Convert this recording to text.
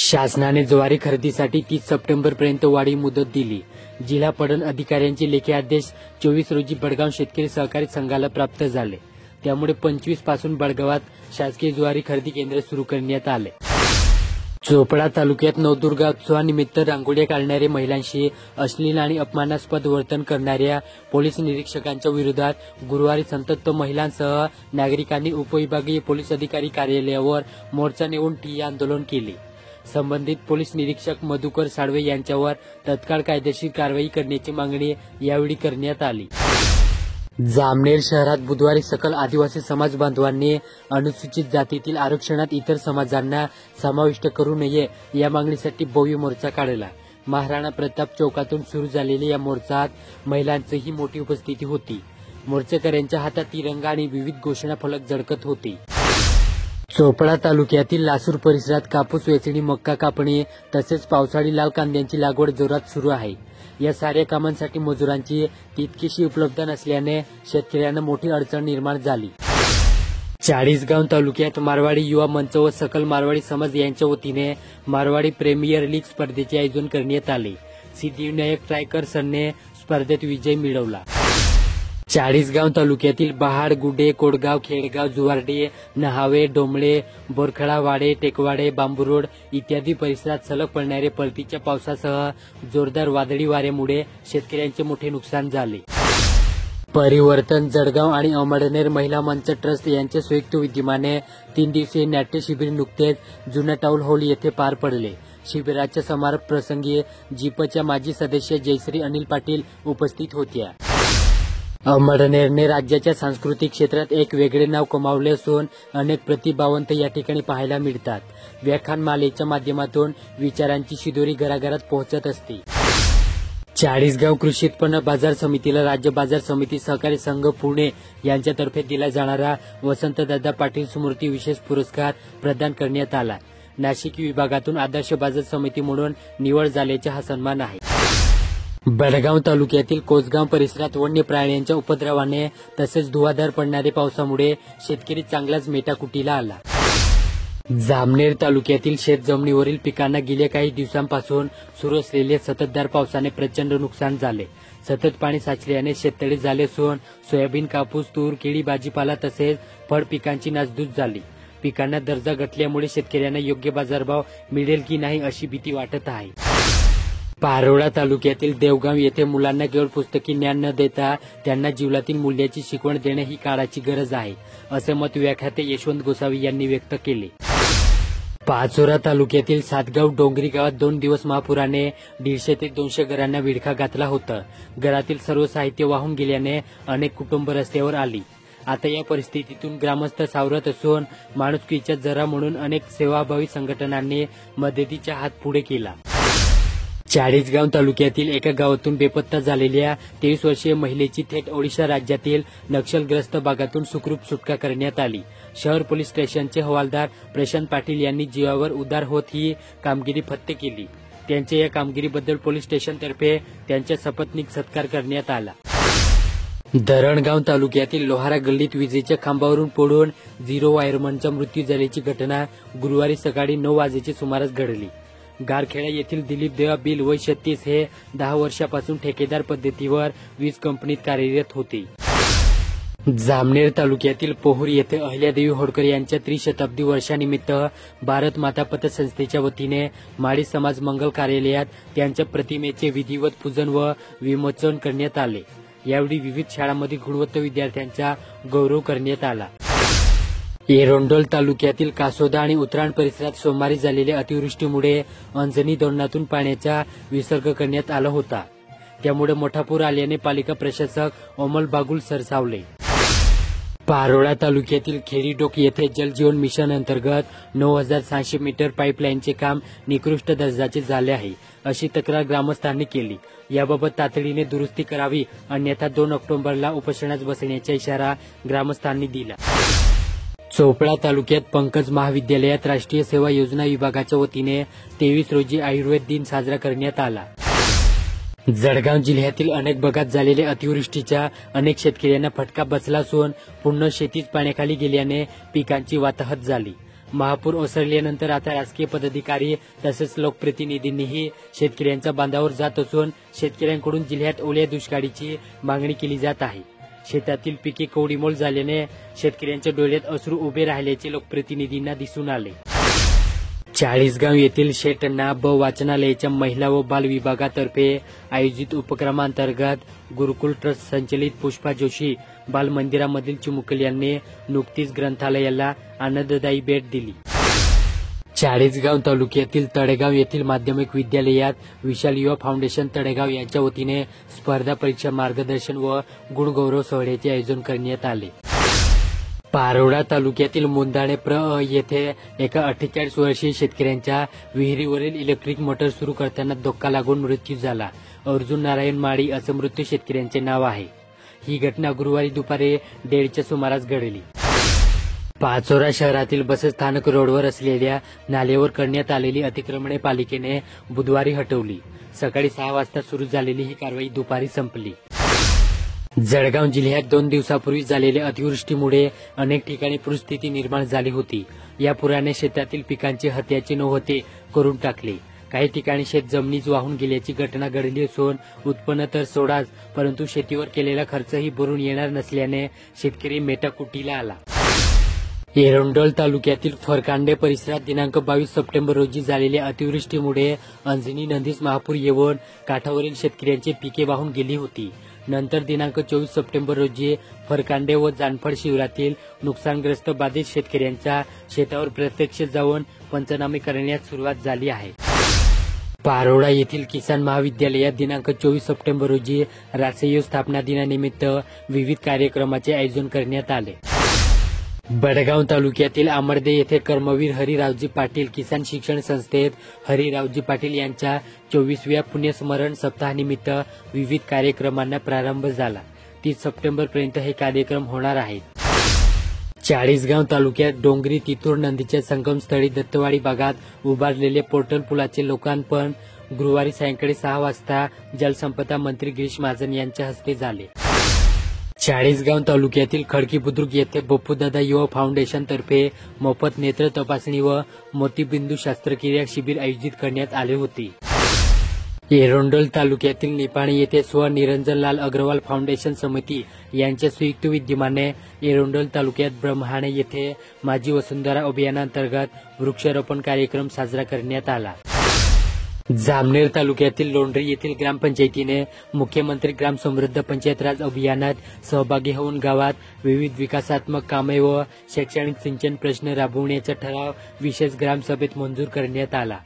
शासनाने ज्वारी खरेदीसाठी 30 सप्टेंबरपर्यंत वाढीव मुदत दिली. जिल्हा पणन अधिकाऱ्यांचे लेखी आदेश 24 रोजी बडगाव शेतकरी सहकारी संघाला प्राप्त झाले. त्यामुळे 25 पासून बडगावात शासकीय ज्वारी खरेदी केंद्र सुरू करण्यात आले. चोपडा तालुक्यात नवदुर्गोत्सवानिमित्त रांगोळ्या काढणारे महिलांशी अश्लील आणि अपमानास्पद वर्तन करणाऱ्या पोलीस निरीक्षकांच्या विरोधात गुरुवारी संतप्त महिलांसह नागरिकांनी उपविभागीय पोलीस अधिकारी कार्यालयावर मोर्चा नेऊन ठिय्या आंदोलन केले. संबंधित पोलीस निरीक्षक मधुकर साळवे यांच्यावर तत्काळ कायदेशीर कारवाई करण्याची मागणी यावेळी करण्यात आली. जामनेर शहरात बुधवारी सकल आदिवासी समाज बांधवांनी अनुसूचित जातीतील आरक्षणात इतर समाजांना समाविष्ट करू नये या मागणीसाठी भव्य मोर्चा काढला. महाराणा प्रताप चौकातून सुरू झालेल्या या मोर्चात महिलांचीही मोठी उपस्थिती होती. मोर्चेकऱ्यांच्या हातात तिरंगा आणि विविध घोषणा फलक झळकत होते. चोपडा तालुक्यातील लासूर परिसरात कापूस वेचणी, मक्का कापणी तसेच पावसाळी लाल कांद्यांची लागवड जोरात सुरू आहे. या साऱ्या कामांसाठी मजुरांची तितकीशी उपलब्ध नसल्याने शेतकऱ्यांना मोठी अडचण निर्माण झाली. चाळीसगाव तालुक्यात मारवाडी युवा मंच व सकल मारवाडी समाज यांच्या वतीने मारवाडी प्रीमियर लीग स्पर्धेचे आयोजन करण्यात आले. सिद्धिविनायक ट्रायकर्सने स्पर्धेत विजय मिळवला. चाळीसगाव तालुक्यातील बहाड, गुडे, कोडगाव, खेडगाव, जुवार्डे, नहावे, डोंबळे, बोरखडा, वाडे, टेकवाडे, बांबुरोड इत्यादी परिसरात सलग पडणाऱ्या परतीच्या पावसासह जोरदार वादळी वाऱ्यामुळे शेतकऱ्यांचे मोठे नुकसान झाले. परिवर्तन जळगाव आणि अमळनेर महिला मंच ट्रस्ट यांच्या संयुक्त विद्यमाने 3 दिवसीय नाट्य शिबिर नुकतेच जुना टाउन हॉल येथे पार पडले. शिबिराच्या समारोप प्रसंगी जिपच्या माजी सदस्य जयश्री अनिल पाटील उपस्थित होत्या. अमळनेरने राज्याच्या सांस्कृतिक क्षेत्रात एक वेगळे नाव कमावले असून अनेक प्रतिभावंत या ठिकाणी पाहायला मिळतात. व्याख्यानमालेच्या माध्यमातून विचारांची शिदोरी घराघरात पोहोचत असते. चाळीसगाव कृषी उत्पन्न बाजार समितीला राज्य बाजार समिती सहकारी संघ पुणे यांच्यातर्फे दिला जाणारा वसंतदादा पाटील स्मृती विशेष पुरस्कार प्रदान करण्यात आला. नाशिक विभागातून आदर्श बाजार समिती म्हणून निवड झाल्याचा हा सन्मान आहे. बडगाव तालुक्यातील कोसगाव परिसरात वन्य प्राण्यांच्या उपद्रवाने तसेच धुवाधार पडणाऱ्या पावसामुळे शेतकरी चांगलाच मेटाकुटीला आला. जामनेर तालुक्यातील शेतजमिनीवरील पिकांना गेल्या काही दिवसांपासून सुरू असलेल्या संततधार पावसाने प्रचंड नुकसान झाले. सतत पाणी साचल्याने शेततळे झाले असून सोयाबीन, कापूस, तूर, केळी, भाजीपाला तसेच फळ पिकांची नासधूस झाली. पिकांना दर्जा घटल्यामुळे शेतकऱ्यांना योग्य बाजारभाव मिळेल की नाही अशी भीती वाटत आहे. पारोळा तालुक्यातील देवगाव येथे मुलांना केवळ पुस्तकी ज्ञान न देता त्यांना जीवनातील मूल्याची शिकवण देणे ही काळाची गरज आहे, असे मत व्याख्याते यशवंत गोसावी यांनी व्यक्त केले. पाचोरा तालुक्यातील सातगाव डोंगरी गावात 2 दिवस महापुराने 150 ते 200 घरांना विळखा घातला होता. घरातील सर्व साहित्य वाहून गेल्याने अनेक कुटुंब रस्त्यावर आली. आता या परिस्थितीतून ग्रामस्थ सावरत असून माणुसकीच्या जरा म्हणून अनेक सेवाभावी संघटनांनी मदतीचा हात पुढे केला. चाळीसगाव तालुक्यातील एका गावातून बेपत्ता झालेल्या 23 वर्षीय महिलेची थेट ओडिशा राज्यातील नक्षलग्रस्त भागातून सुखरूप सुटका करण्यात आली. शहर पोलीस स्टेशनचे हवालदार प्रशांत पाटील यांनी जीवावर उदार होत ही कामगिरी फत्ते केली. त्यांच्या या कामगिरीबद्दल पोलीस स्टेशनतर्फे त्यांचा सपत्नीक सत्कार करण्यात आला. धरणगाव तालुक्यातील लोहारा गल्लीत विजेच्या खांबावरून पडून 0 वायरमनचा मृत्यू झाल्याची घटना गुरुवारी सकाळी 9 वाजेच्या सुमारास घडली. गारखेडा येथील दिलीप देवा बिल वय 36 हे 10 वर्षापासून ठेकेदार पद्धतीवर वीज कंपनीत कार्यरत होते. जामनेर तालुक्यातील पोहूर येथे अहिल्यादेवी होळकर यांच्या त्रिशताब्दी वर्षानिमित्त भारत माता पतसंस्थेच्या वतीने माळी समाज मंगल कार्यालयात त्यांच्या प्रतिमेचे विधिवत पूजन व विमोचन करण्यात आले. यावेळी विविध शाळांमधील गुणवंत विद्यार्थ्यांचा गौरव करण्यात आला. एरोंडोल तालुक्यातील कासोदा आणि उतराण परिसरात सोमवारी झालेल्या अतिवृष्टीमुळे अंजनी धरणातून पाण्याचा विसर्ग करण्यात आला होता. त्यामुळे मोठा पूर आल्याने पालिका प्रशासक अमोल बागुल सरसावले. पारोळा तालुक्यातील खेरीडोक येथे जलजीवन मिशन अंतर्गत 9600 मीटर पाईपलाईनचे काम निकृष्ट दर्जाचे झाले आहे, अशी तक्रार ग्रामस्थांनी केली. याबाबत तातडीने दुरुस्ती करावी, अन्यथा 2 ऑक्टोबरला उपोषणास बसण्याचा इशारा ग्रामस्थांनी दिला. चोपडा तालुक्यात पंकज महाविद्यालयात राष्ट्रीय सेवा योजना विभागाच्या वतीने 23 रोजी आयुर्वेद दिन साजरा करण्यात आला. जळगाव जिल्ह्यातील अनेक भागात झालेल्या अतिवृष्टीचा अनेक शेतकऱ्यांना फटका बसला असून पूर्ण शेतीच पाण्याखाली गेल्याने पिकांची वाताहत झाली. महापूर ओसरल्यानंतर आता राजकीय पदाधिकारी तसेच लोकप्रतिनिधींनीही शेतकऱ्यांच्या बांधावर जात असून शेतकऱ्यांकडून जिल्ह्यात ओल्या दुष्काळीची मागणी केली जात आहे। शेतातील पिके कोरडीमोड झाल्याने शेतकऱ्यांच्या डोळ्यात अश्रू उभे राहिल्याचे लोकप्रतिनिधींना दिसून आले। चाळीसगाव येथील शेठ ना. ब. वाचनालयाच्या महिला व बाल विभागातर्फे आयोजित उपक्रमांतर्गत गुरुकुल ट्रस्ट संचलित पुष्पा जोशी बाल मंदिरामधील चिमुकली यांनी नुकतीच ग्रंथालयाला आनंददायी भेट दिली। चाळीसगाव तालुक्यातील तळेगाव येथील माध्यमिक विद्यालयात विशाल युवा फाउंडेशन तळेगाव यांच्या वतीने स्पर्धा परीक्षा मार्गदर्शन व गुणगौरव सोहळ्याचे आयोजन करण्यात आले। पारोडा तालुक्यातील मुंदाणे प्र. येथे एका 48 वर्षीय शेतकऱ्यांच्या विहिरीवरील इलेक्ट्रिक मोटर सुरू करताना धक्का लागून मृत्यू झाला। अर्जुन नारायण माळी असे मृत शेतकऱ्यांचे नाव आहे। ही घटना गुरुवारी दुपारी 1:30च्या सुमारास घडली। पाचोरा शहरातील बसस्थानक रोडवर असलेल्या नाल्यावर करण्यात आलेली अतिक्रमणे पालिकेने बुधवारी हटवली। सकाळी 6 वाजता सुरू झालेली ही कारवाई दुपारी संपली। जळगाव जिल्ह्यात 2 दिवसापूर्वी झालेल्या अतिवृष्टीमुळे अनेक ठिकाणी पूरस्थिती निर्माण झाली होती। या पुराने शेतातील पिकांचे हत्याचे नव्हते करून टाकले। काही ठिकाणी शेत जमिनीच वाहून गेल्याची घटना घडली असून उत्पन्न तर सोडाच, परंतु शेतीवर केलेला खर्चही भरून येणार नसल्याने शेतकरी मेटाकुटीला आला। एरंडोल तालुक्यातील फरकांडे परिसरात दिनांक 22 सप्टेंबर रोजी झालेल्या अतिवृष्टीमुळे अंजनी नदीस महापूर येऊन काठावरील शेतकऱ्यांची पिके वाहून गेली होती। नंतर दिनांक 24 सप्टेंबर रोजी फरकांडे व जानफड शिवारातील नुकसानग्रस्त बाधित शेतकऱ्यांच्या शेतावर प्रत्यक्ष जाऊन पंचनामे करण्यास सुरुवात झाली आहे। पारोडा येथील किसान महाविद्यालयात दिनांक 24 सप्टेंबर रोजी राष्ट्रीय स्थापना दिनानिमित्त विविध कार्यक्रमाचे आयोजन करण्यात आले। बडगाव तालुक्यातील आमर्दे येथे कर्मवीर हरिरावजी पाटील किसान शिक्षण संस्थेत हरिरावजी पाटील यांच्या 24व्या पुण्यस्मरण सप्ताहानिमित्त विविध कार्यक्रमांना प्रारंभ झाला। 30 सप्टेंबर पर्यंत हे कार्यक्रम होणार आहेत। चाळीसगाव तालुक्यात डोंगरी तितूर नदीच्या संगमस्थळी दत्तवाडी भागात उभारलेले पोर्टल पुलाचे लोकार्पण गुरुवारी सायंकाळी 6 वाजता जलसंपदा मंत्री गिरीश महाजन यांच्या हस्ते झाले। चाळीसगाव तालुक्यातील खडकी बुद्रुक येथे बप्पूदादा युवा फाउंडेशन तर्फे मोफत नेत्र तपासणी व मोतीबिंदू शस्त्रक्रिया शिबिर आयोजित करण्यात आले होते। एरंडोल तालुक्यातील निपाणी येथे स्व निरंजनलाल अग्रवाल फाउंडेशन समिती यांच्या संयुक्त विद्यमाने एरंडोल तालुक्यात ब्रह्महाणे येथे माझी वसुंधरा अभियानांतर्गत वृक्षारोपण कार्यक्रम साजरा करण्यात आला। जामनेर तालुक्यातील लोंढरी येथील ग्रामपंचायतीने मुख्यमंत्री ग्राम समृद्ध पंचायत राज अभियानात सहभागी होऊन गावात विविध विकासात्मक कामे व शैक्षणिक सिंचन प्रश्न राबवण्याचा ठराव विशेष ग्रामसभेत मंजूर करण्यात आला।